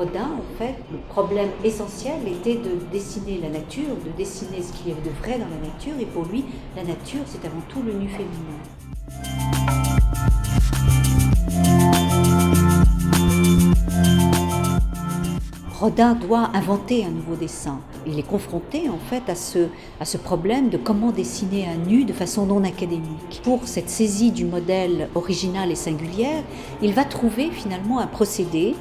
Rodin, en fait, le problème essentiel était de dessiner la nature, de dessiner ce qu'il y avait de vrai dans la nature, et pour lui, la nature, c'est avant tout le nu féminin. Rodin doit inventer un nouveau dessin. Il est confronté en fait à ce problème de comment dessiner un nu de façon non académique. Pour cette saisie du modèle original et singulière, il va trouver finalement un procédé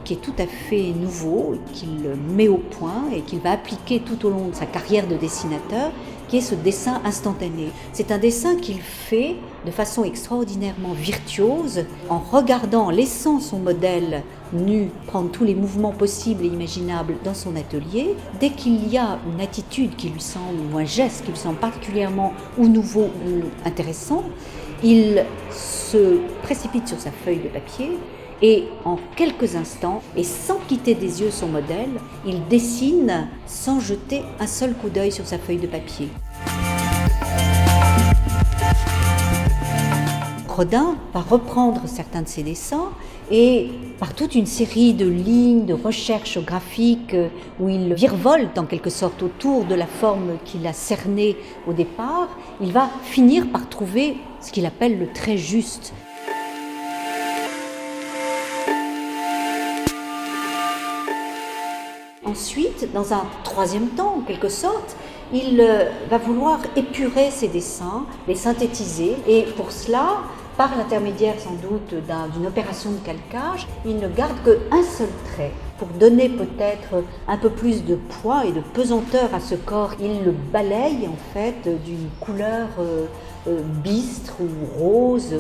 qui est tout à fait nouveau, qu'il met au point et qu'il va appliquer tout au long de sa carrière de dessinateur, qui est ce dessin instantané. C'est un dessin qu'il fait de façon extraordinairement virtuose, en regardant, en laissant son modèle nu prendre tous les mouvements possibles et imaginables dans son atelier. Dès qu'il y a une attitude qui lui semble, ou un geste qui lui semble particulièrement ou nouveau ou intéressant, il se précipite sur sa feuille de papier et en quelques instants, et sans quitter des yeux son modèle, il dessine sans jeter un seul coup d'œil sur sa feuille de papier. Rodin va reprendre certains de ses dessins et par toute une série de lignes, de recherches graphiques où il virevolte en quelque sorte autour de la forme qu'il a cernée au départ, il va finir par trouver ce qu'il appelle le trait juste. Ensuite, dans un troisième temps, en quelque sorte, il va vouloir épurer ses dessins, les synthétiser, et pour cela, par l'intermédiaire sans doute d'une opération de calcage, il ne garde qu'un seul trait. Pour donner peut-être un peu plus de poids et de pesanteur à ce corps, il le balaye en fait d'une couleur bistre ou rose.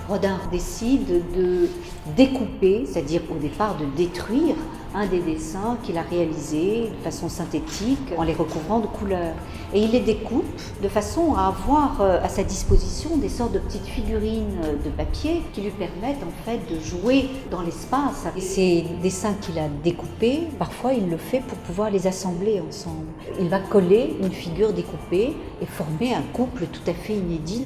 Rodin décide de découper, c'est-à-dire au départ de détruire un des dessins qu'il a réalisé de façon synthétique en les recouvrant de couleurs. Et il les découpe de façon à avoir à sa disposition des sortes de petites figurines de papier qui lui permettent en fait de jouer dans l'espace. Et ces dessins qu'il a découpés, parfois il le fait pour pouvoir les assembler ensemble. Il va coller une figure découpée et former un couple tout à fait inédit.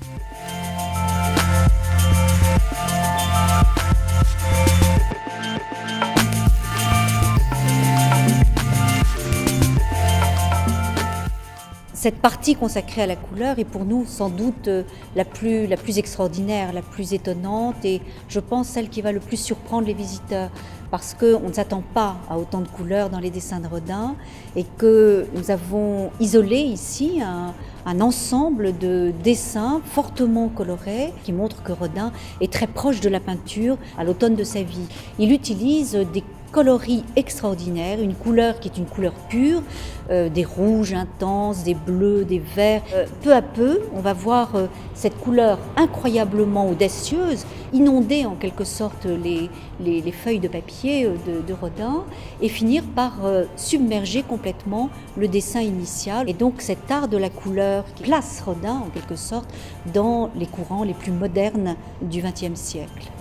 Cette partie consacrée à la couleur est pour nous sans doute la plus extraordinaire, la plus étonnante et je pense celle qui va le plus surprendre les visiteurs parce qu'on ne s'attend pas à autant de couleurs dans les dessins de Rodin et que nous avons isolé ici un ensemble de dessins fortement colorés qui montrent que Rodin est très proche de la peinture à l'automne de sa vie. Il utilise des coloris extraordinaires, une couleur qui est une couleur pure, des rouges intenses, des bleus, des verts. Peu à peu, on va voir cette couleur incroyablement audacieuse inonder en quelque sorte les feuilles de papier de Rodin et finir par submerger complètement le dessin initial. Et donc cet art de la couleur qui place Rodin en quelque sorte dans les courants les plus modernes du XXe siècle.